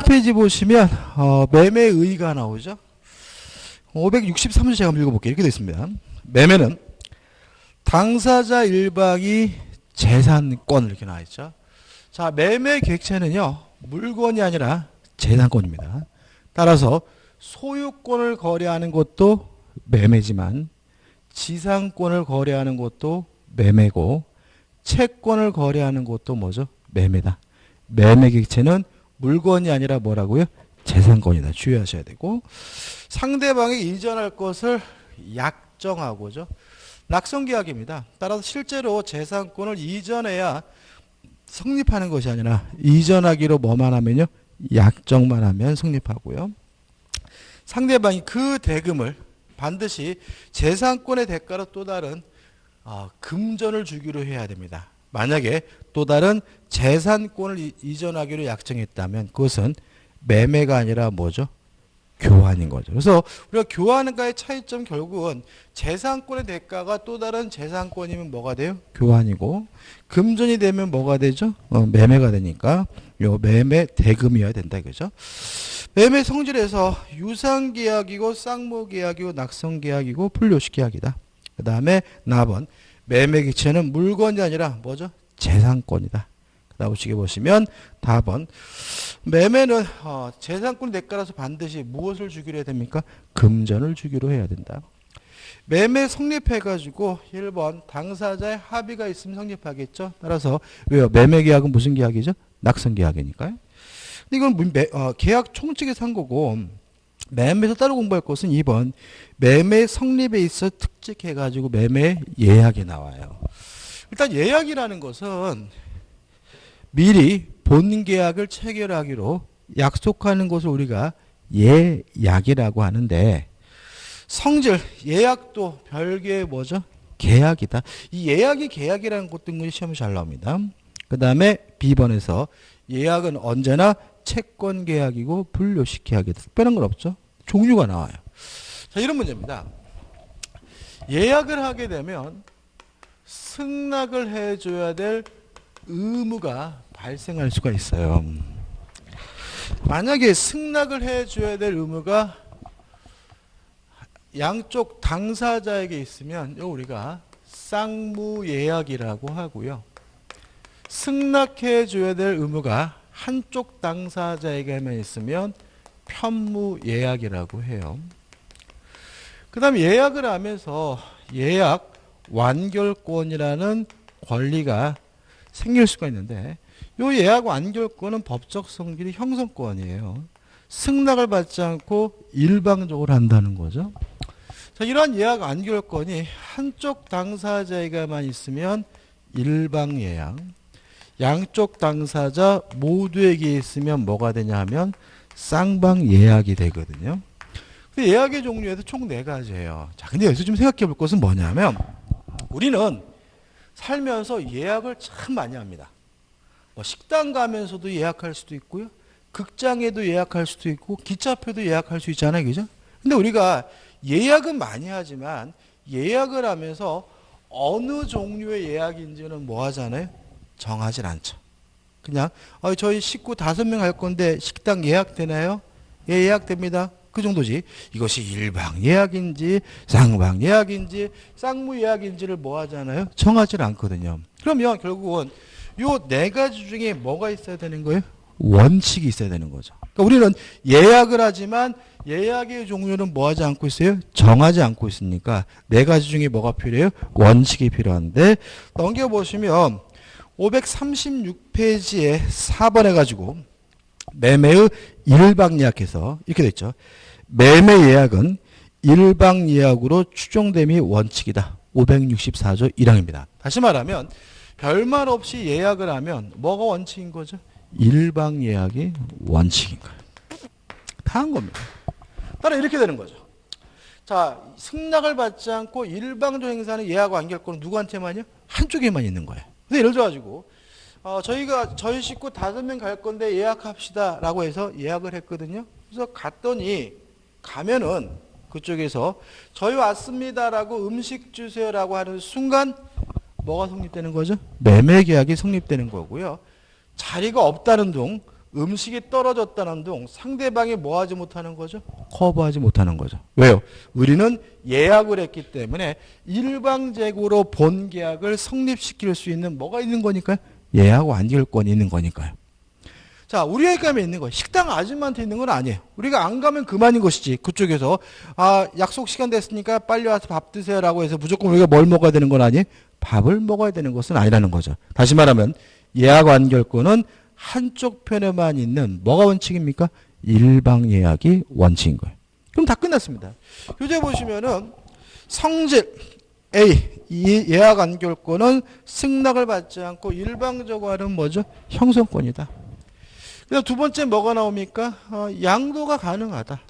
페이지 보시면 매매의가 나오죠. 563조 제가 한번 읽어볼게요. 이렇게 되어 있습니다. 매매는 당사자 일방이 재산권 이렇게 나와 있죠. 자, 매매 객체는요, 물건이 아니라 재산권입니다. 따라서 소유권을 거래하는 것도 매매지만 지상권을 거래하는 것도 매매고 채권을 거래하는 것도 뭐죠? 매매다. 매매 객체는 물건이 아니라 뭐라고요? 재산권이다. 주의하셔야 되고, 상대방이 이전할 것을 약정하고죠. 낙성계약입니다. 따라서 실제로 재산권을 이전해야 성립하는 것이 아니라 이전하기로 뭐만 하면요? 약정만 하면 성립하고요. 상대방이 그 대금을 반드시 재산권의 대가로 또 다른 금전을 주기로 해야 됩니다. 만약에 또 다른 재산권을 이전하기로 약정했다면 그것은 매매가 아니라 뭐죠? 교환인 거죠. 그래서 우리가 교환과의 차이점 결국은 재산권의 대가가 또 다른 재산권이면 뭐가 돼요? 교환이고, 금전이 되면 뭐가 되죠? 매매가 되니까 요 매매 대금이어야 된다 이거죠. 매매 성질에서 유상계약이고 쌍무계약이고 낙성계약이고 분료식계약이다. 그 다음에 납은 매매 객체는 물건이 아니라 뭐죠? 재산권이다. 나오시게 보시면 답은 매매는 재산권 대가라서 반드시 무엇을 주기로 해야 됩니까? 금전을 주기로 해야 된다. 매매 성립해가지고 1번 당사자의 합의가 있으면 성립하겠죠. 따라서 왜요? 매매 계약은 무슨 계약이죠? 낙성 계약이니까요. 근데 이건 계약 총칙에서 한 거고, 매매에서 따로 공부할 것은 2번 매매 성립에 있어 특직해가지고 매매 예약이 나와요. 일단 예약이라는 것은 미리 본 계약을 체결하기로 약속하는 것을 우리가 예약이라고 하는데, 성질, 예약도 별개의 뭐죠? 계약이다. 이 예약이 계약이라는 것도 시험에 잘 나옵니다. 그 다음에 B번에서 예약은 언제나 채권 계약이고 분료식 계약이다. 특별한 건 없죠. 종류가 나와요. 자, 이런 문제입니다. 예약을 하게 되면 승낙을 해줘야 될 의무가 발생할 수가 있어요. 만약에 승낙을 해줘야 될 의무가 양쪽 당사자에게 있으면 우리가 쌍무예약이라고 하고요. 승낙해줘야 될 의무가 한쪽 당사자에게만 있으면 편무예약이라고 해요. 그 다음에 예약을 하면서 예약 완결권이라는 권리가 생길 수가 있는데, 이 예약 완결권은 법적 성질이 형성권이에요. 승낙을 받지 않고 일방적으로 한다는 거죠. 자, 이러한 예약 완결권이 한쪽 당사자에게만 있으면 일방 예약, 양쪽 당사자 모두에게 있으면 뭐가 되냐 하면 쌍방 예약이 되거든요. 근데 예약의 종류에도 총 4가지예요. 자, 근데 여기서 좀 생각해 볼 것은 뭐냐면, 우리는 살면서 예약을 참 많이 합니다. 식당 가면서도 예약할 수도 있고요. 극장에도 예약할 수도 있고, 기차표도 예약할 수 있잖아요. 그죠? 근데 우리가 예약은 많이 하지만 예약을 하면서 어느 종류의 예약인지는 뭐 하잖아요? 정하진 않죠. 그냥 저희 식구 5명 할 건데 식당 예약되나요? 예, 예약됩니다. 그 정도지. 이것이 일방 예약인지 쌍방 예약인지 쌍무 예약인지를 뭐 하잖아요? 정하지 않거든요. 그러면 결국은 요 4가지 중에 뭐가 있어야 되는 거예요? 원칙이 있어야 되는 거죠. 그러니까 우리는 예약을 하지만 예약의 종류는 뭐 하지 않고 있어요? 정하지 않고 있으니까 4가지 중에 뭐가 필요해요? 원칙이 필요한데, 넘겨보시면 536페이지에 4번 해가지고 매매의 일방 예약해서 이렇게 돼 있죠. 매매 예약은 일방 예약으로 추정됨이 원칙이다. 564조 1항입니다. 다시 말하면 별말 없이 예약을 하면 뭐가 원칙인 거죠? 일방 예약이 원칙인 거예요. 다 한 겁니다. 따라 이렇게 되는 거죠. 자, 승낙을 받지 않고 일방적 행사는 예약 완결권은 누구한테만요? 한쪽에만 있는 거예요. 근데 예를 들어가지고 저희 식구 5명 갈 건데 예약합시다 라고 해서 예약을 했거든요. 그래서 가면은 그쪽에서 저희 왔습니다라고 음식 주세요라고 하는 순간 뭐가 성립되는 거죠? 매매 계약이 성립되는 거고요. 자리가 없다는 둥 음식이 떨어졌다는 둥 상대방이 뭐 하지 못하는 거죠? 커버하지 못하는 거죠. 왜요? 우리는 예약을 했기 때문에 일방적으로 본 계약을 성립시킬 수 있는 뭐가 있는 거니까요? 예약 완결권이 있는 거니까요. 자, 우리 여기까지 있는 거예요. 식당 아줌마한테 있는 건 아니에요. 우리가 안 가면 그만인 것이지. 그쪽에서 약속 시간 됐으니까 빨리 와서 밥 드세요라고 해서 무조건 우리가 뭘 먹어야 되는 건 아니에요. 밥을 먹어야 되는 것은 아니라는 거죠. 다시 말하면 예약 완결권은 한쪽 편에만 있는 뭐가 원칙입니까? 일방 예약이 원칙인 거예요. 그럼 다 끝났습니다. 교재 보시면은 성질 A 이 예약 완결권은 승낙을 받지 않고 일방적으로 하는 뭐죠? 형성권이다. 그다음 두 번째 뭐가 나옵니까? 양도가 가능하다.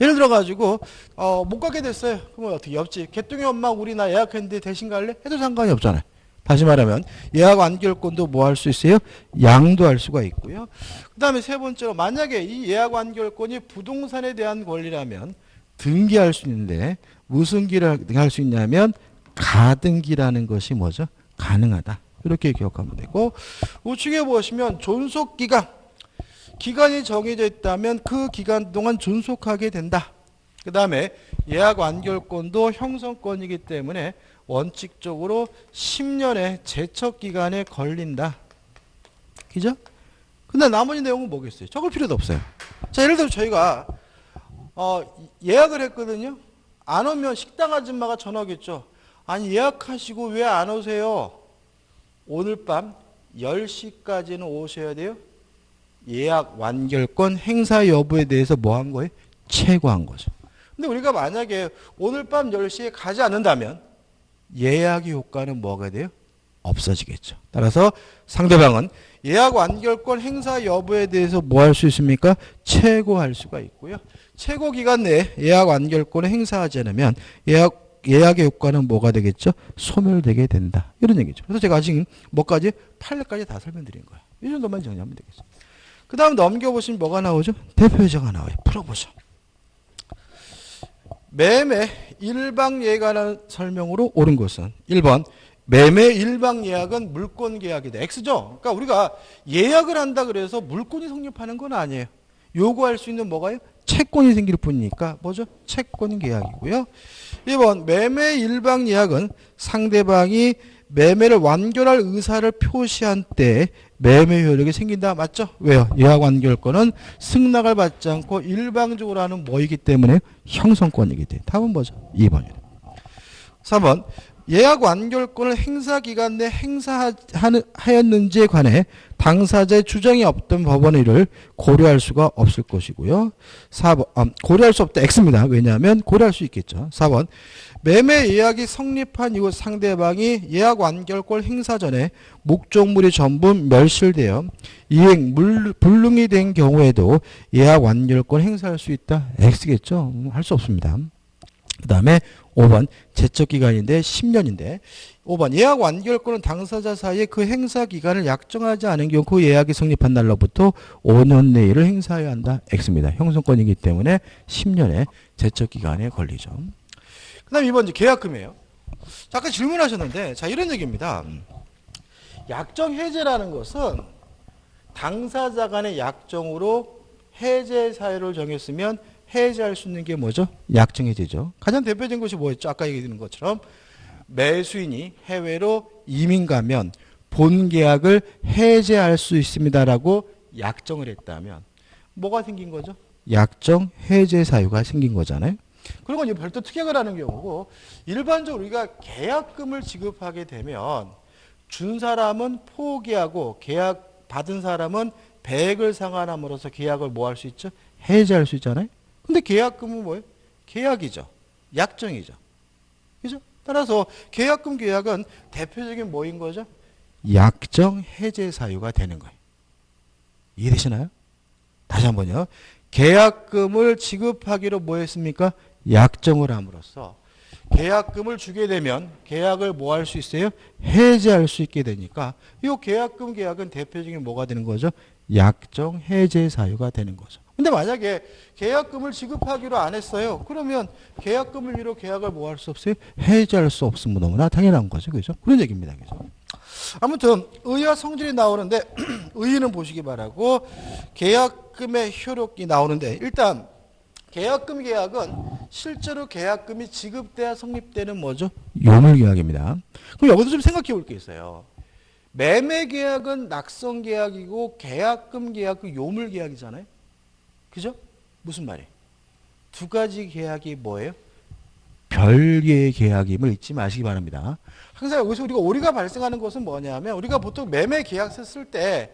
예를 들어 가지고 못 가게 됐어요. 그러면 어떻게? 옆집 개똥이 엄마 우리 나 예약했는데 대신 갈래? 해도 상관이 없잖아요. 다시 말하면 예약 완결권도 뭐 할 수 있어요? 양도할 수가 있고요. 그 다음에 세 번째로 만약에 이 예약 완결권이 부동산에 대한 권리라면 등기할 수 있는데 무슨 기를 할 수 있냐면 가등기라는 것이 뭐죠? 가능하다. 이렇게 기억하면 되고 우측에 보시면 존속기간 기간이 정해져 있다면 그 기간 동안 존속하게 된다. 그 다음에 예약 완결권도 형성권이기 때문에 원칙적으로 10년의 제척기간에 걸린다. 그죠? 근데 나머지 내용은 뭐겠어요? 적을 필요도 없어요. 자, 예를 들어 저희가 예약을 했거든요. 안 오면 식당 아줌마가 전화 오겠죠. 아니 예약하시고 왜 안 오세요? 오늘 밤 10시까지는 오셔야 돼요. 예약 완결권 행사 여부에 대해서 뭐 한 거예요? 최고한 거죠. 근데 우리가 만약에 오늘 밤 10시에 가지 않는다면 예약의 효과는 뭐가 돼요? 없어지겠죠. 따라서 상대방은 예약 완결권 행사 여부에 대해서 뭐 할 수 있습니까? 최고할 수가 있고요. 최고 기간 내에 예약 완결권을 행사하지 않으면 예약의 효과는 뭐가 되겠죠? 소멸되게 된다. 이런 얘기죠. 그래서 제가 지금 뭐까지? 판례까지 다 설명드린 거예요. 이 정도만 정리하면 되겠어요. 그 다음 넘겨보시면 뭐가 나오죠? 대표제가 나와요. 풀어보죠. 매매 일방 예약에 관한 설명으로 옳은 것은 1번 매매 일방 예약은 물권 계약이다. X죠. 그러니까 우리가 예약을 한다 그래서 물권이 성립하는 건 아니에요. 요구할 수 있는 뭐가요? 채권이 생길 뿐이니까 뭐죠? 채권 계약이고요. 2번 매매 일방 예약은 상대방이 매매를 완결할 의사를 표시한 때 매매 효력이 생긴다. 맞죠? 왜요? 예약 완결권은 승낙을 받지 않고 일방적으로 하는 뭐이기 때문에 형성권이기 때문에. 답은 뭐죠? 2번이에요. 3번 예약 완결권을 행사 기간 내 행사하였는지에 관해 당사자의 주장이 없던 법원의 일을 고려할 수가 없을 것이고요. 4번 고려할 수 없다. X입니다. 왜냐하면 고려할 수 있겠죠. 4번 매매 예약이 성립한 이후 상대방이 예약 완결권 행사 전에 목적물이 전부 멸실되어 이행 불능이 된 경우에도 예약 완결권 행사할 수 있다. X겠죠. 할 수 없습니다. 그 다음에 5번 제척기간인데 10년인데 5번 예약 완결권은 당사자 사이에 그 행사 기간을 약정하지 않은 경우 그 예약이 성립한 날로부터 5년 내일을 행사해야 한다. X입니다. 형성권이기 때문에 10년의 제척기간에 걸리죠. 그 다음에 2번 계약금이에요. 자, 아까 질문하셨는데 자 이런 얘기입니다. 약정 해제라는 것은 당사자 간의 약정으로 해제 사유를 정했으면 해제할 수 있는 게 뭐죠? 약정 해제죠. 가장 대표적인 것이 뭐였죠? 아까 얘기드린 것처럼 매수인이 해외로 이민 가면 본 계약을 해제할 수 있습니다라고 약정을 했다면 뭐가 생긴 거죠? 약정 해제 사유가 생긴 거잖아요. 그리고 이제 별도 특약을 하는 경우고 일반적으로 우리가 계약금을 지급하게 되면 준 사람은 포기하고 계약 받은 사람은 배액을 상환함으로써 계약을 뭐 할 수 있죠? 해제할 수 있잖아요. 근데 계약금은 뭐예요? 계약이죠. 약정이죠. 그죠? 따라서 계약금 계약은 대표적인 뭐인 거죠? 약정 해제 사유가 되는 거예요. 이해되시나요? 다시 한번요. 계약금을 지급하기로 뭐 했습니까? 약정을 함으로써 계약금을 주게 되면 계약을 뭐 할 수 있어요? 해제할 수 있게 되니까 이 계약금 계약은 대표적인 뭐가 되는 거죠? 약정 해제 사유가 되는 거죠. 근데 만약에 계약금을 지급하기로 안 했어요. 그러면 계약금을 위로 계약을 뭐 할 수 없어요? 해제할 수 없으면 너무나 당연한 거죠. 그죠? 그런 얘기입니다. 그죠? 아무튼 의의와 성질이 나오는데 의의는 보시기 바라고 계약금의 효력이 나오는데 일단 계약금 계약은 실제로 계약금이 지급돼야 성립되는 뭐죠? 요물계약입니다. 그럼 여기서 좀 생각해 볼 게 있어요. 매매계약은 낙성계약이고 계약금 계약은 요물계약이잖아요. 그죠? 무슨 말이에요? 두 가지 계약이 뭐예요? 별개의 계약임을 잊지 마시기 바랍니다. 항상 여기서 우리가 오류가 발생하는 것은 뭐냐면 우리가 보통 매매 계약서 쓸 때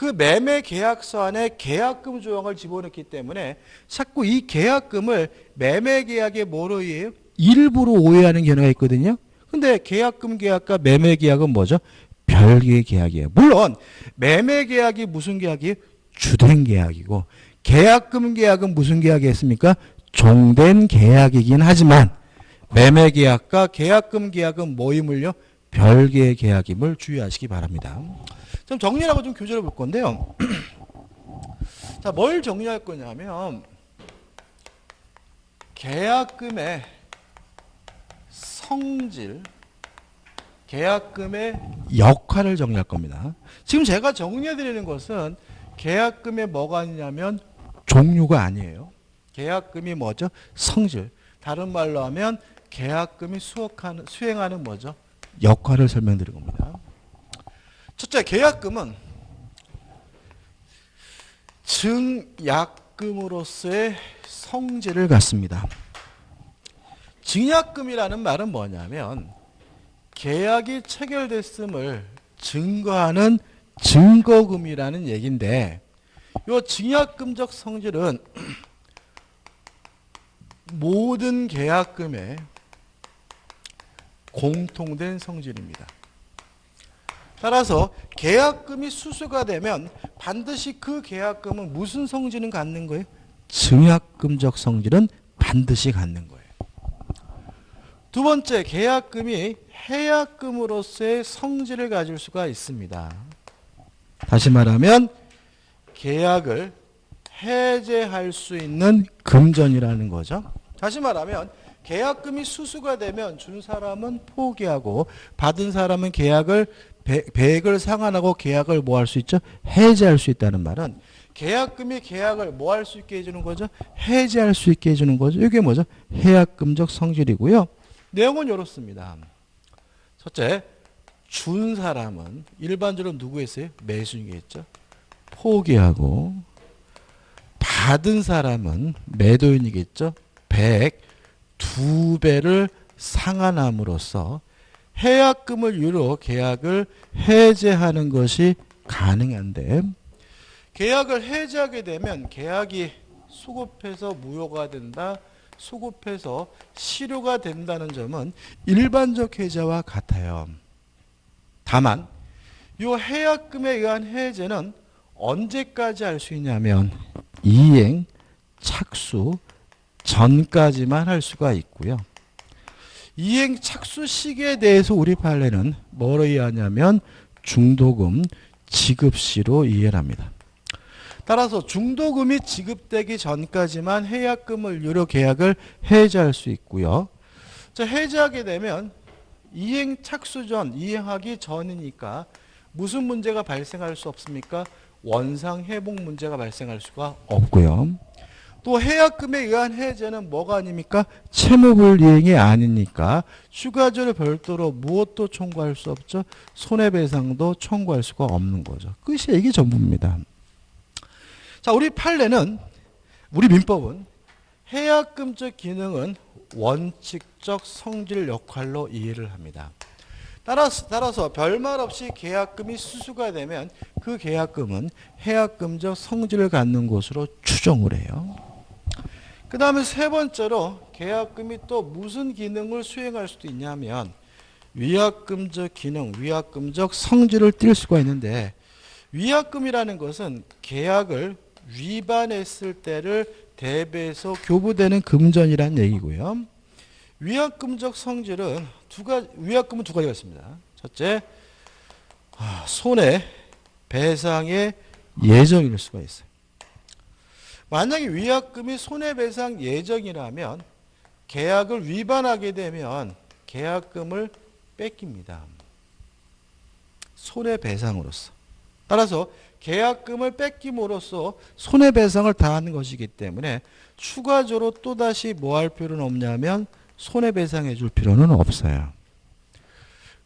그 매매 계약서 안에 계약금 조항을 집어넣기 때문에 자꾸 이 계약금을 매매 계약의 뭐로 이해해요? 일부로 오해하는 경우가 있거든요. 근데 계약금 계약과 매매 계약은 뭐죠? 별개의 계약이에요. 물론 매매 계약이 무슨 계약이에요? 주된 계약이고 계약금 계약은 무슨 계약이었습니까? 종된 계약이긴 하지만 매매 계약과 계약금 계약은 뭐임을요? 별개의 계약임을 주의하시기 바랍니다. 좀 정리하고 좀 교재를 볼 건데요. 자, 뭘 정리할 거냐면 계약금의 성질, 계약금의 역할을 정리할 겁니다. 지금 제가 정리해 드리는 것은 계약금에 뭐가 있냐면 종류가 아니에요. 계약금이 뭐죠? 성질. 다른 말로 하면 계약금이 수행하는 뭐죠? 역할을 설명드린 겁니다. 첫째, 계약금은 증약금으로서의 성질을 갖습니다. 증약금이라는 말은 뭐냐면 계약이 체결됐음을 증거하는 증거금이라는 얘기인데 이 증약금적 성질은 모든 계약금의 공통된 성질입니다. 따라서 계약금이 수수가 되면 반드시 그 계약금은 무슨 성질은 갖는 거예요? 증약금적 성질은 반드시 갖는 거예요. 두 번째, 계약금이 해약금으로서의 성질을 가질 수가 있습니다. 다시 말하면 계약을 해제할 수 있는 금전이라는 거죠. 다시 말하면 계약금이 수수가 되면 준 사람은 포기하고 받은 사람은 배액을 상환하고 계약을 뭐 할 수 있죠? 해제할 수 있다는 말은 계약금이 계약을 뭐 할 수 있게 해주는 거죠? 해제할 수 있게 해주는 거죠. 이게 뭐죠? 해약금적 성질이고요. 내용은 이렇습니다. 첫째, 준 사람은 일반적으로 누구였어요? 매수인이겠죠. 포기하고 받은 사람은 매도인이겠죠. 배액 2배를 상환함으로써 해약금을 이유로 계약을 해제하는 것이 가능한데 계약을 해제하게 되면 계약이 소급해서 무효가 된다. 소급해서 실효가 된다는 점은 일반적 해제와 같아요. 다만 이 해약금에 의한 해제는 언제까지 할 수 있냐면 이행 착수 전까지만 할 수가 있고요. 이행 착수 시기에 대해서 우리 판례는 뭐로 이해하냐면 중도금 지급시로 이해를 합니다. 따라서 중도금이 지급되기 전까지만 해약금을 유료 계약을 해제할 수 있고요. 자, 해제하게 되면 이행 착수 전, 이행하기 전이니까 무슨 문제가 발생할 수 없습니까? 원상 회복 문제가 발생할 수가 없고요. 또 해약금에 의한 해제는 뭐가 아닙니까? 채무불이행이 아니니까 추가적으로 별도로 무엇도 청구할 수 없죠. 손해배상도 청구할 수가 없는 거죠. 그것이 이게 전부입니다. 자, 우리 판례는 우리 민법은 해약금적 기능은 원칙적 성질 역할로 이해를 합니다. 따라서 별말 없이 계약금이 수수가 되면 그 계약금은 해약금적 성질을 갖는 것으로 추정을 해요. 그 다음에 세 번째로 계약금이 또 무슨 기능을 수행할 수도 있냐면 위약금적 기능, 위약금적 성질을 띨 수가 있는데 위약금이라는 것은 계약을 위반했을 때를 대비해서 교부되는 금전이라는 얘기고요. 위약금적 성질은 위약금은 두 가지가 있습니다. 첫째, 손해배상의 예정일 수가 있어요. 만약에 위약금이 손해배상 예정이라면 계약을 위반하게 되면 계약금을 뺏깁니다. 손해배상으로서. 따라서 계약금을 뺏김으로써 손해배상을 다하는 것이기 때문에 추가적으로 또다시 뭐 할 필요는 없냐면 손해배상해 줄 필요는 없어요.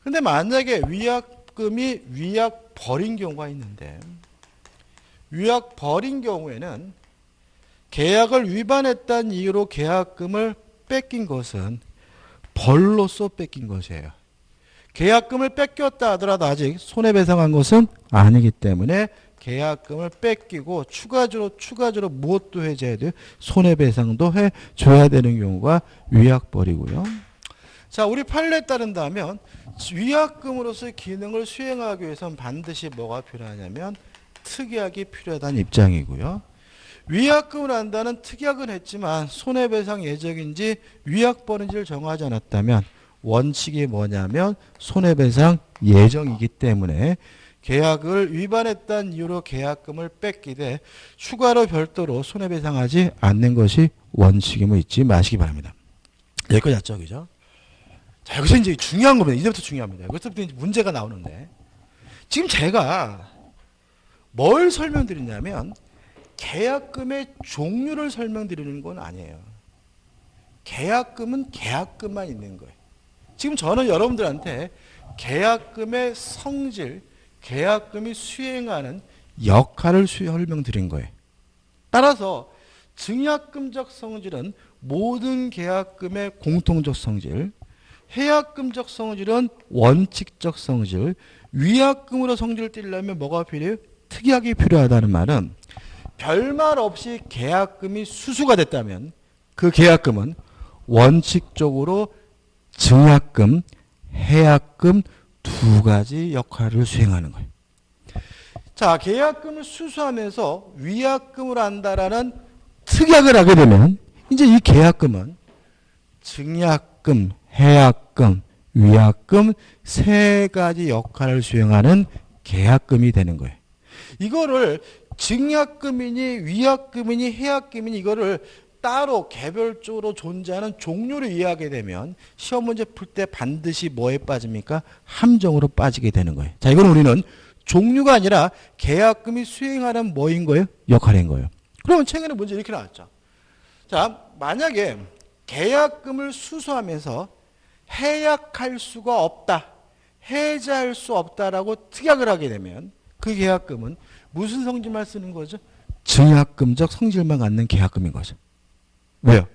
근데 만약에 위약금이 위약 벌인 경우가 있는데 위약 벌인 경우에는 계약을 위반했다는 이유로 계약금을 뺏긴 것은 벌로서 뺏긴 것이에요. 계약금을 뺏겼다 하더라도 아직 손해배상한 것은 아니기 때문에 계약금을 뺏기고 추가적으로 무엇도 해줘야 돼요? 손해배상도 해줘야 되는 경우가 위약벌이고요. 자, 우리 판례에 따른다면 위약금으로서의 기능을 수행하기 위해서는 반드시 뭐가 필요하냐면 특약이 필요하다는 입장이고요. 위약금을 한다는 특약은 했지만 손해배상 예정인지 위약벌인지를 정하지 않았다면 원칙이 뭐냐면 손해배상 예정이기 때문에 계약을 위반했다는 이유로 계약금을 뺏기되 추가로 별도로 손해배상하지 않는 것이 원칙임을 잊지 마시기 바랍니다. 여기까지 jas죠, 그죠? 자, 여기서 이제 중요한 겁니다. 이제부터 중요합니다. 여기서부터 이제 문제가 나오는데 지금 제가 뭘 설명드리냐면 계약금의 종류를 설명드리는 건 아니에요. 계약금은 계약금만 있는 거예요. 지금 저는 여러분들한테 계약금의 성질, 계약금이 수행하는 역할을 설명드린 거예요. 따라서 증약금적 성질은 모든 계약금의 공통적 성질, 해약금적 성질은 원칙적 성질, 위약금으로 성질을 띠려면 뭐가 필요해요? 특약이 필요하다는 말은 별말 없이 계약금이 수수가 됐다면 그 계약금은 원칙적으로 증약금, 해약금 두 가지 역할을 수행하는 거예요. 자, 계약금을 수수하면서 위약금을 한다라는 특약을 하게 되면 이제 이 계약금은 증약금, 해약금, 위약금 세 가지 역할을 수행하는 계약금이 되는 거예요. 이거를 증약금이니 위약금이니 해약금이니 이거를 따로 개별적으로 존재하는 종류를 이해하게 되면 시험 문제 풀 때 반드시 뭐에 빠집니까? 함정으로 빠지게 되는 거예요. 자, 이건 우리는 종류가 아니라 계약금이 수행하는 뭐인 거예요? 역할인 거예요. 그러면 최근에 문제 이렇게 나왔죠. 자, 만약에 계약금을 수수하면서 해약할 수가 없다, 해지할 수 없다라고 특약을 하게 되면 그 계약금은 무슨 성질만 쓰는 거죠? 증약금적 성질만 갖는 계약금인 거죠. 왜요?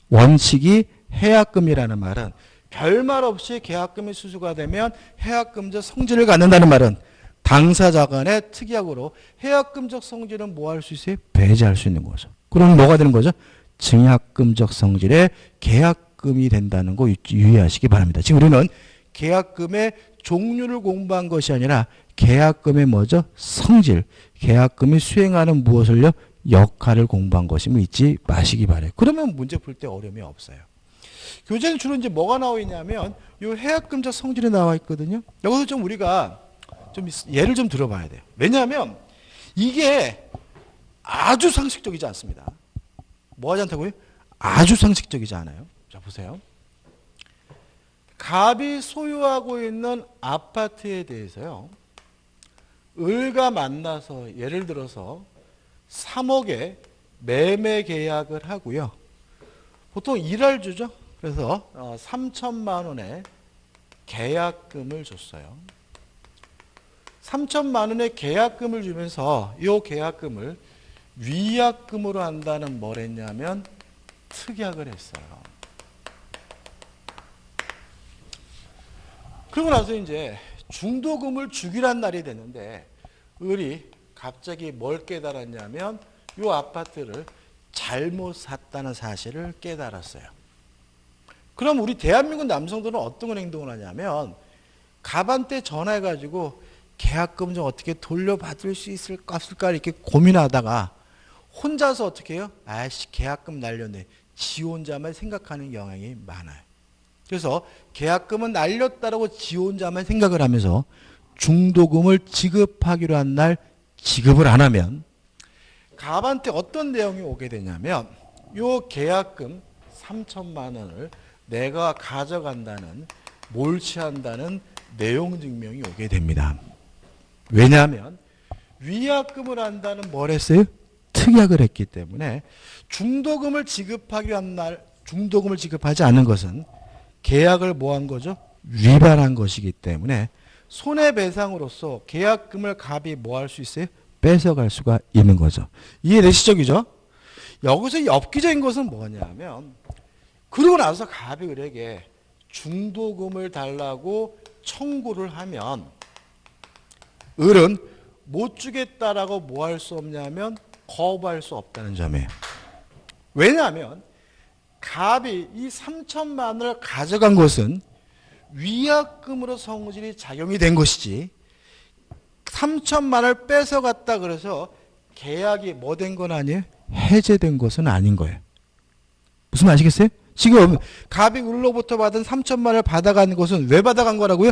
원칙이 해약금이라는 말은 별말 없이 계약금이 수수가 되면 해약금적 성질을 갖는다는 말은 당사자 간의 특약으로 해약금적 성질은 뭐 할 수 있어요? 배제할 수 있는 거죠. 그럼 뭐가 되는 거죠? 증약금적 성질의 계약금이 된다는 거 유의하시기 바랍니다. 지금 우리는 계약금의 종류를 공부한 것이 아니라 계약금의 뭐죠? 성질, 계약금이 수행하는 무엇을요? 역할을 공부한 것임을 잊지 마시기 바래요. 그러면 문제 풀 때 어려움이 없어요. 교재는 주로 이제 뭐가 나와 있냐면 이 해약금적 성질이 나와 있거든요. 여기서 좀 우리가 좀 예를 좀 들어봐야 돼요. 왜냐하면 이게 아주 상식적이지 않습니다. 뭐 하지 않다고요? 아주 상식적이지 않아요. 자, 보세요. 갑이 소유하고 있는 아파트에 대해서요, 을과 만나서 예를 들어서 3억에 매매 계약을 하고요. 보통 1할 주죠. 그래서 3천만 원의 계약금을 줬어요. 3천만 원의 계약금을 주면서 이 계약금을 위약금으로 한다는 뭘 했냐면 특약을 했어요. 그러고 나서 이제 중도금을 주기란 날이 됐는데 을이 갑자기 뭘 깨달았냐면 이 아파트를 잘못 샀다는 사실을 깨달았어요. 그럼 우리 대한민국 남성들은 어떤 행동을 하냐면 갑한테 전화해가지고 계약금 좀 어떻게 돌려받을 수 있을까 없을까 이렇게 고민하다가 혼자서 어떻게 해요? 아이씨, 계약금 날렸네. 지 혼자만 생각하는 경향이 많아요. 그래서 계약금은 날렸다라고 지 혼자만 생각을 하면서 중도금을 지급하기로 한 날 지급을 안 하면 갑한테 어떤 내용이 오게 되냐면 요 계약금 3천만 원을 내가 가져간다는, 몰취한다는 내용 증명이 오게 됩니다. 왜냐하면 위약금을 한다는 뭘 했어요? 특약을 했기 때문에 중도금을 지급하기 위한 날 중도금을 지급하지 않은 것은 계약을 뭐 한 거죠? 위반한 것이기 때문에 손해배상으로서 계약금을 갑이 뭐 할 수 있어요? 뺏어갈 수가 있는 거죠. 이해되시죠? 그죠? 여기서 엽기적인 것은 뭐냐면 그러고 나서 갑이 을에게 중도금을 달라고 청구를 하면 을은 못 주겠다라고 뭐 할 수 없냐면 거부할 수 없다는 점이에요. 왜냐하면 갑이 이 3천만 원을 가져간 것은 위약금으로 성질이 작용이 된 것이지 3천만 원을 뺏어갔다 그래서 계약이 뭐 된 건 아니에요? 해제된 것은 아닌 거예요. 무슨 말 아시겠어요? 지금 갑이 을로부터 받은 3천만 원을 받아간 것은 왜 받아간 거라고요?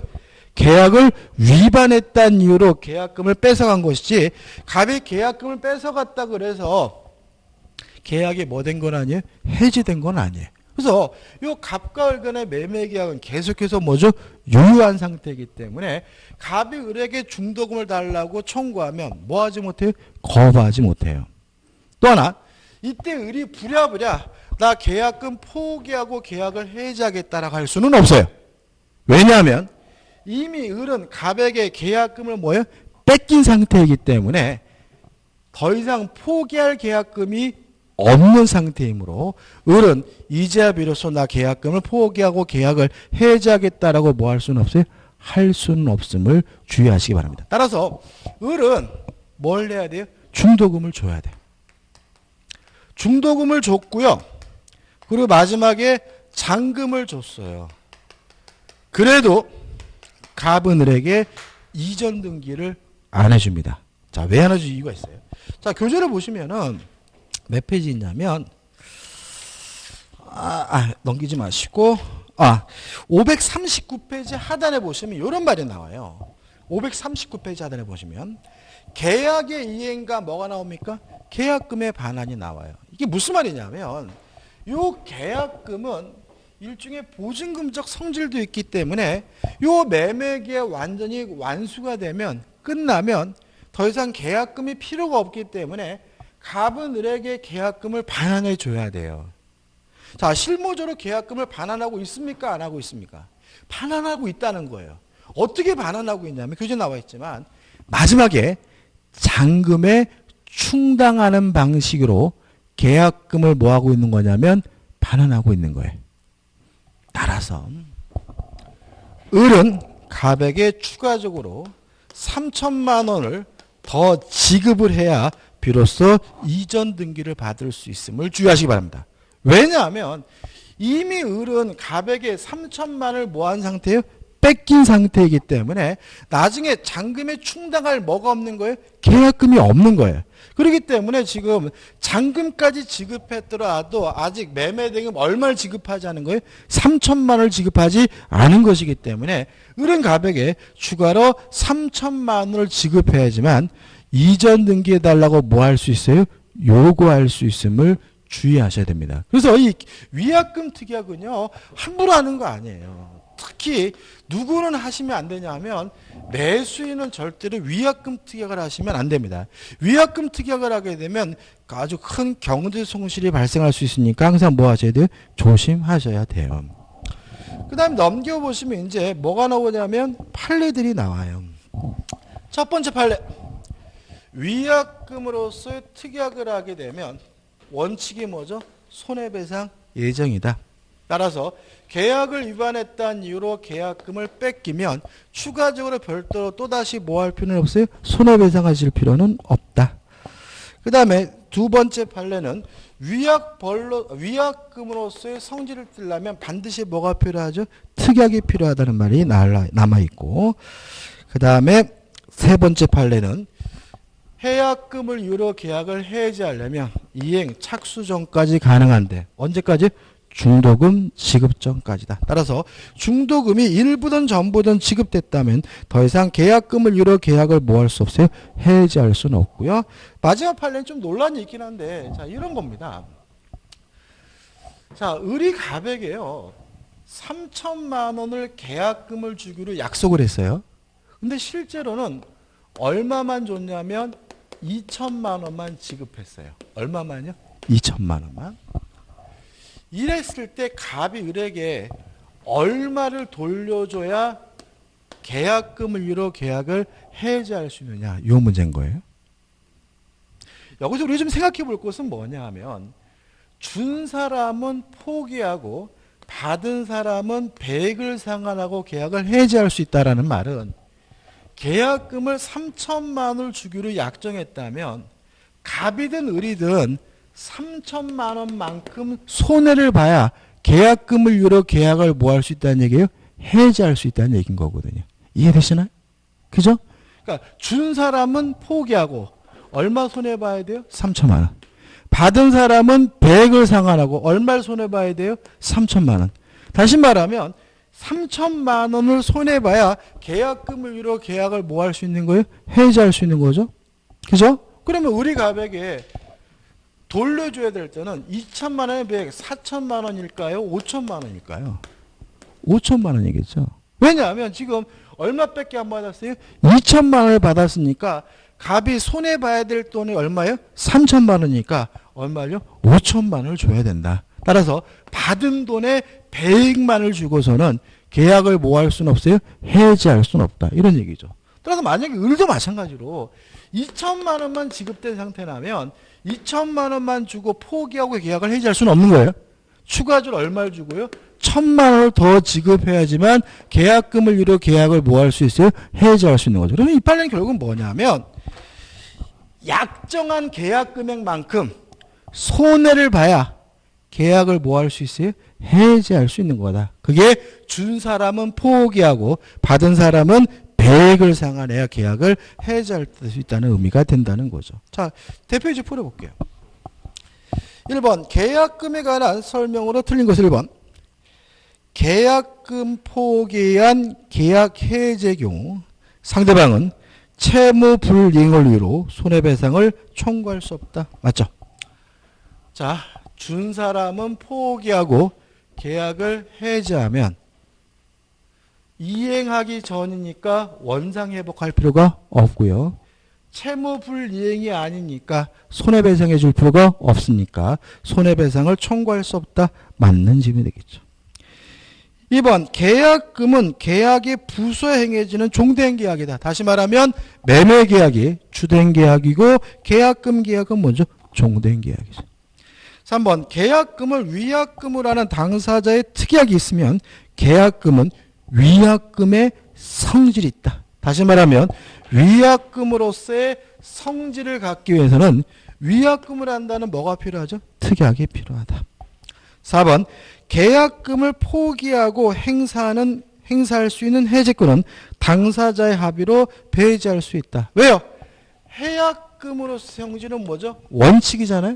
계약을 위반했다는 이유로 계약금을 뺏어간 것이지 갑이 계약금을 뺏어갔다 그래서 계약이 뭐 된 건 아니에요? 해지된 건 아니에요. 그래서 이 갑과 을 간의 매매 계약은 계속해서 뭐죠? 유효한 상태이기 때문에 갑이 을에게 중도금을 달라고 청구하면 뭐 하지 못해요? 거부하지 못해요. 또 하나 이때 을이 부랴부랴 나 계약금 포기하고 계약을 해지하겠다라고 할 수는 없어요. 왜냐하면 이미 을은 갑에게 계약금을 뭐예요? 뺏긴 상태이기 때문에 더 이상 포기할 계약금이 없는 상태이므로 을은 이제야 비로소 나 계약금을 포기하고 계약을 해지하겠다라고 뭐 할 수는 없어요? 할 수는 없음을 주의하시기 바랍니다. 따라서 을은 뭘 해야 돼요? 중도금을 줘야 돼요. 중도금을 줬고요. 그리고 마지막에 잔금을 줬어요. 그래도 갑은 을에게 이전 등기를 안 해줍니다. 자, 왜 안 해줄 이유가 있어요. 자, 교재를 보시면은 몇 페이지 있냐면 넘기지 마시고 539페이지 하단에 보시면 이런 말이 나와요. 539페이지 하단에 보시면 계약의 이행과 뭐가 나옵니까? 계약금의 반환이 나와요. 이게 무슨 말이냐면 이 계약금은 일종의 보증금적 성질도 있기 때문에 이 매매계약 완전히 완수가 되면 끝나면 더 이상 계약금이 필요가 없기 때문에 갑은 을에게 계약금을 반환해 줘야 돼요. 자, 실무적으로 계약금을 반환하고 있습니까? 안 하고 있습니까? 반환하고 있다는 거예요. 어떻게 반환하고 있냐면 교재에 나와 있지만 마지막에 잔금에 충당하는 방식으로 계약금을 뭐 하고 있는 거냐면 반환하고 있는 거예요. 따라서 을은 갑에게 추가적으로 3천만 원을 더 지급을 해야 비로소 이전 등기를 받을 수 있음을 주의하시기 바랍니다. 왜냐하면 이미 을은 갑에게 3천만 원을 뭐한 상태예요? 뺏긴 상태이기 때문에 나중에 잔금에 충당할 뭐가 없는 거예요? 계약금이 없는 거예요. 그렇기 때문에 지금 잔금까지 지급했더라도 아직 매매대금 얼마를 지급하지 않은 거예요? 3천만 원을 지급하지 않은 것이기 때문에 을은 갑에게 추가로 3천만 원을 지급해야지만 이전 등기해달라고 뭐 할 수 있어요? 요구할 수 있음을 주의하셔야 됩니다. 그래서 이 위약금 특약은요, 함부로 하는 거 아니에요. 특히 누구는 하시면 안 되냐 하면 매수인은 절대로 위약금 특약을 하시면 안 됩니다. 위약금 특약을 하게 되면 아주 큰 경제 손실이 발생할 수 있으니까 항상 뭐 하셔야 돼요? 조심하셔야 돼요. 그 다음에 넘겨보시면 이제 뭐가 나오냐면 판례들이 나와요. 첫 번째 판례. 위약금으로서의 특약을 하게 되면 원칙이 뭐죠? 손해배상 예정이다. 따라서 계약을 위반했다는 이유로 계약금을 뺏기면 추가적으로 별도로 또다시 뭐 할 필요는 없어요? 손해배상하실 필요는 없다. 그 다음에 두 번째 판례는 위약금으로서의 성질을 띠려면 반드시 뭐가 필요하죠? 특약이 필요하다는 말이 남아있고, 그 다음에 세 번째 판례는 해약금을 이유로 계약을 해지하려면 이행 착수 전까지 가능한데 언제까지? 중도금 지급 전까지다. 따라서 중도금이 일부든 전부든 지급됐다면 더 이상 계약금을 이유로 계약을 뭐 할 수 없어요? 해지할 수는 없고요. 마지막 판례는 좀 논란이 있긴 한데 자, 이런 겁니다. 자, 을이 갑에게요 3천만 원을 계약금을 주기로 약속을 했어요. 근데 실제로는 얼마만 줬냐면 2천만 원만 지급했어요. 얼마만요? 2천만 원만. 이랬을 때 갑이 을에게 얼마를 돌려줘야 계약금을 이유로 계약을 해지할 수 있느냐, 이 문제인 거예요. 여기서 우리 좀 생각해 볼 것은 뭐냐 하면, 준 사람은 포기하고 받은 사람은 배액을 상환하고 계약을 해지할 수 있다는 말은, 계약금을 3천만 원을 주기로 약정했다면 갑이든 을이든 3천만 원만큼 손해를 봐야 계약금을 이유로 계약을 뭐 할 수 있다는 얘기예요? 해지할 수 있다는 얘기인 거거든요. 이해되시나요? 그죠? 그러니까 준 사람은 포기하고 얼마 손해봐야 돼요? 3천만 원. 받은 사람은 배액을 상환하고 얼마를 손해봐야 돼요? 3천만 원. 다시 말하면 3천만 원을 손해봐야 계약금을 이유로 계약을 뭐 할 수 있는 거예요? 해지할 수 있는 거죠. 그죠? 그러면 우리 갑에게 돌려줘야 될 때는 2천만 원의 배액 4천만 원일까요? 5천만 원일까요? 5천만 원이겠죠. 왜냐하면 지금 얼마밖에 안 받았어요? 2천만 원을 받았으니까 갑이 손해봐야 될 돈이 얼마예요? 3천만 원이니까 얼마요? 5천만 원을 줘야 된다. 따라서 받은 돈의 배액만을 주고서는 계약을 뭐 할 수는 없어요? 해지할 수는 없다. 이런 얘기죠. 따라서 만약에 을도 마찬가지로 2천만 원만 지급된 상태라면 2천만 원만 주고 포기하고 계약을 해지할 수는 없는 거예요. 추가적으로 얼마를 주고요? 1,000만 원을 더 지급해야지만 계약금을 이유로 계약을 뭐 할 수 있어요? 해지할 수 있는 거죠. 그러면 이 판례는 결국은 뭐냐면, 약정한 계약 금액만큼 손해를 봐야 계약을 뭐 할 수 있어요? 해지할 수 있는 거다. 그게 준 사람은 포기하고 받은 사람은 배액을 상환해야 계약을 해지할 수 있다는 의미가 된다는 거죠. 자, 대표이지 풀어볼게요. 1번 계약금에 관한 설명으로 틀린 것을 1번 계약금 포기한 계약 해지의 경우 상대방은 채무 불이행을 이유로 손해배상을 청구할 수 없다. 맞죠? 자, 준 사람은 포기하고 계약을 해지하면 이행하기 전이니까 원상회복할 필요가 없고요. 채무 불이행이 아니니까 손해배상해 줄 필요가 없으니까 손해배상을 청구할 수 없다. 맞는 질문이 되겠죠. 2번 계약금은 계약이 부수에 행해지는 종된 계약이다. 다시 말하면 매매 계약이 주된 계약이고 계약금 계약은 먼저 종된 계약이죠. 3번 계약금을 위약금으로 하는 당사자의 특약이 있으면 계약금은 위약금의 성질이 있다. 다시 말하면 위약금으로서의 성질을 갖기 위해서는 위약금을 한다는 뭐가 필요하죠? 특약이 필요하다. 4번 계약금을 포기하고 행사할 수 있는 해지권은 당사자의 합의로 배제할 수 있다. 왜요? 해약금으로서의 성질은 뭐죠? 원칙이잖아요.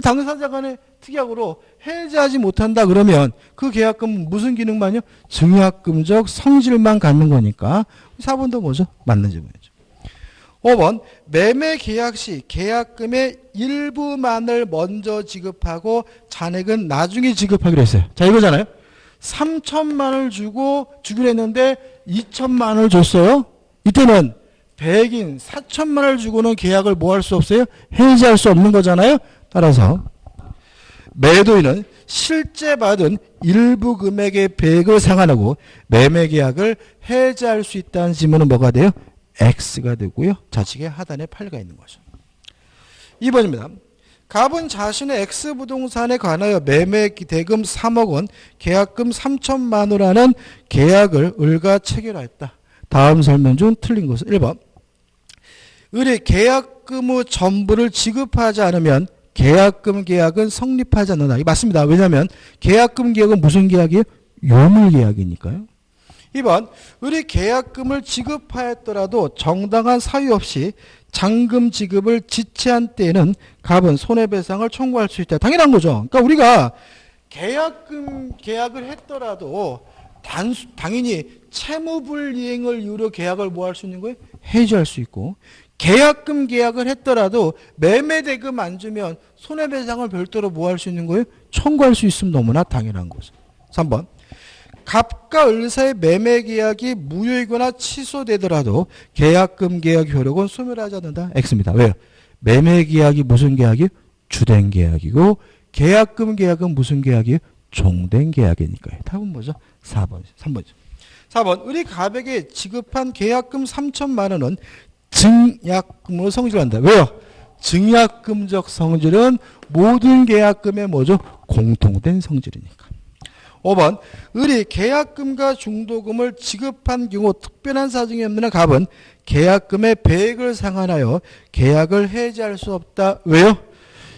당사자 간의 특약으로 해지하지 못한다 그러면 그 계약금은 무슨 기능만요? 증약금적 성질만 갖는 거니까 4번도 뭐죠? 맞는 질문이죠. 5번 매매 계약 시 계약금의 일부만을 먼저 지급하고 잔액은 나중에 지급하기로 했어요. 자 이거잖아요. 3천만 원을 주기로 했는데 2천만 원을 줬어요. 이때는 배액인 4천만 원을 주고는 계약을 뭐 할 수 없어요? 해지할 수 없는 거잖아요. 따라서 매도인은 실제 받은 일부 금액의 배액을 상환하고 매매 계약을 해지할 수 있다는 지문은 뭐가 돼요? X가 되고요. 좌측에 하단에 8가 있는 거죠. 2번입니다. 갑은 자신의 X부동산에 관하여 매매 대금 3억 원, 계약금 3천만 원이라는 계약을 을과 체결하였다. 다음 설명 중 틀린 것은 1번 을이 계약금의 전부를 지급하지 않으면 계약금 계약은 성립하지 않는다. 이게 맞습니다. 왜냐하면 계약금 계약은 무슨 계약이에요? 요물 계약이니까요. 2번 을이 계약금을 지급하였더라도 정당한 사유 없이 잔금 지급을 지체한 때에는 갑은 손해배상을 청구할 수 있다. 당연한 거죠. 그러니까 우리가 계약금 계약을 했더라도 당연히 채무불이행을 이유로 계약을 뭐 할 수 있는 거예요? 해지할 수 있고 계약금 계약을 했더라도 매매대금 안 주면 손해배상을 별도로 뭐 할 수 있는 거예요? 청구할 수 있으면 너무나 당연한 거죠. 3번 갑과 을 사이의 매매 계약이 무효이거나 취소되더라도 계약금 계약 효력은 소멸하지 않는다. X입니다. 왜요? 매매 계약이 무슨 계약이요? 주된 계약이고 계약금 계약은 무슨 계약이요? 종된 계약이니까요. 답은 뭐죠? 4번, 3번이죠. 4번, 을이 갑에게 지급한 계약금 3천만 원은 증약금으로 성질한다. 왜요? 증약금적 성질은 모든 계약금의 뭐죠? 공통된 성질이니까. 5번, 을이 계약금과 중도금을 지급한 경우 특별한 사정이 없는 갑은 계약금의 배액을 상환하여 계약을 해지할 수 없다. 왜요?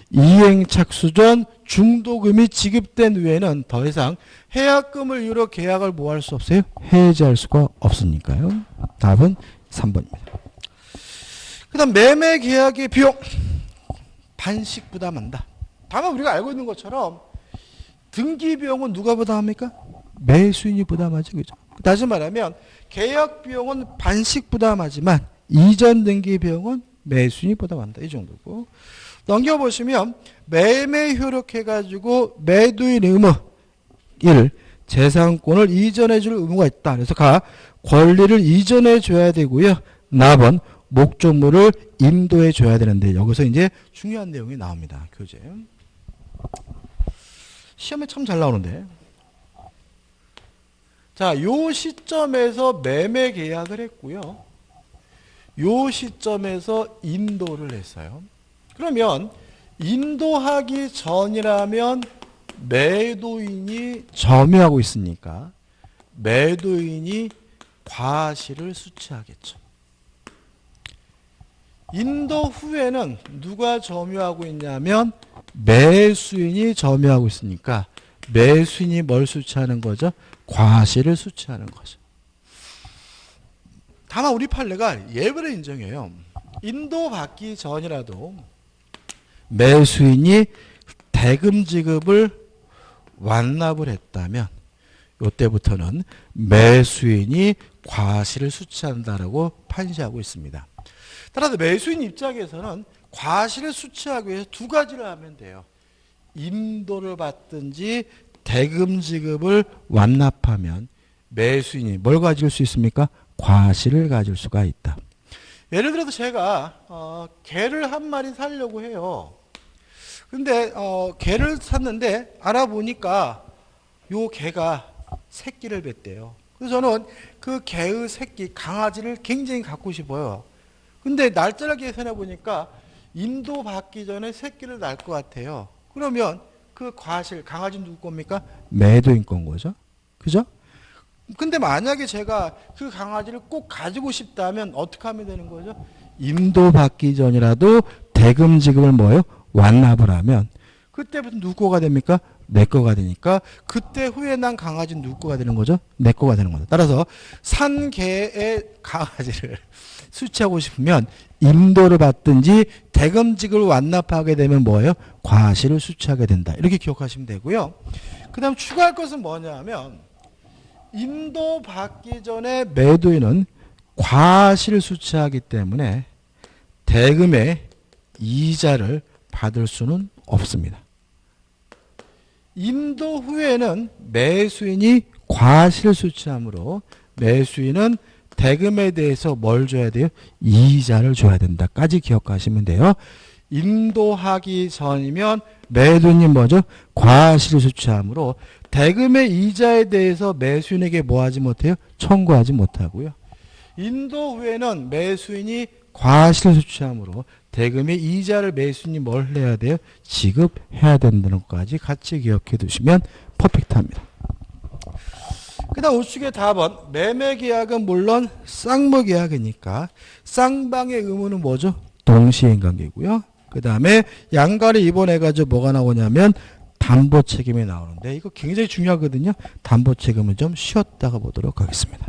이행착수 전 중도금이 지급된 후에는 더 이상 해약금을 이유로 계약을 뭐 할 수 없어요? 해지할 수가 없으니까요. 답은 3번입니다. 그 다음 매매 계약의 비용 반씩 부담한다. 다만 우리가 알고 있는 것처럼 등기 비용은 누가 부담합니까? 매수인이 부담하죠. 그죠? 다시 말하면 계약 비용은 반씩 부담하지만 이전 등기 비용은 매수인이 부담한다. 이 정도고. 넘겨보시면 매매 효력해가지고 매도인 의무 1. 재산권을 이전해 줄 의무가 있다. 그래서 권리를 이전해 줘야 되고요. 나번 목적물을 인도해 줘야 되는데 여기서 이제 중요한 내용이 나옵니다. 교재. 시험에 참 잘 나오는데. 자, 요 시점에서 매매 계약을 했고요. 요 시점에서 인도를 했어요. 그러면 인도하기 전이라면 매도인이 점유하고 있으니까 매도인이 과실을 수취하겠죠. 인도 후에는 누가 점유하고 있냐면 매수인이 점유하고 있으니까 매수인이 뭘 수취하는 거죠? 과실을 수취하는 거죠. 다만 우리 판례가 예외를 인정해요. 인도받기 전이라도 매수인이 대금 지급을 완납을 했다면 이때부터는 매수인이 과실을 수취한다라고 판시하고 있습니다. 따라서 매수인 입장에서는 과실을 수취하기 위해서 두 가지를 하면 돼요. 인도를 받든지 대금 지급을 완납하면 매수인이 뭘 가질 수 있습니까? 과실을 가질 수가 있다. 예를 들어서 제가 개를 한 마리 사려고 해요. 근데 개를 샀는데 알아보니까 요 개가 새끼를 뱉대요. 그래서 저는 그 개의 새끼 강아지를 굉장히 갖고 싶어요. 근데 날짜를 계산해 보니까 인도 받기 전에 새끼를 낳을 것 같아요. 그러면 그 과실 강아지는 누구 겁니까? 매도인 건 거죠. 그죠? 근데 만약에 제가 그 강아지를 꼭 가지고 싶다면 어떻게 하면 되는 거죠? 인도 받기 전이라도 대금 지급을 뭐예요? 완납을 하면 그때부터 누구 거가 됩니까? 내 거가 되니까 그때 후에 난 강아지는 누구 거가 되는 거죠? 내 거가 되는 거죠. 따라서 산 개의 강아지를 수취하고 싶으면 인도를 받든지 대금 지급을 완납하게 되면 뭐예요? 과실을 수취하게 된다. 이렇게 기억하시면 되고요. 그 다음 추가할 것은 뭐냐 하면 인도 받기 전에 매도인은 과실을 수취하기 때문에 대금의 이자를 받을 수는 없습니다. 인도 후에는 매수인이 과실을 수취하므로 매수인은 대금에 대해서 뭘 줘야 돼요? 이자를 줘야 된다까지 기억하시면 돼요. 인도하기 전이면 매도인이 뭐죠? 과실을 수취하므로 대금의 이자에 대해서 매수인에게 뭐 하지 못해요? 청구하지 못하고요. 인도 후에는 매수인이 과실을 수취하므로 대금의 이자를 매수인이 뭘 해야 돼요? 지급해야 된다는 것까지 같이 기억해 두시면 퍼펙트합니다. 그 다음 우측의 답은 매매계약은 물론 쌍무계약이니까 쌍방의 의무는 뭐죠? 동시행관계고요. 그 다음에 양가를 입원해가지고 뭐가 나오냐면 담보책임이 나오는데 이거 굉장히 중요하거든요. 담보책임은 좀 쉬었다가 보도록 하겠습니다.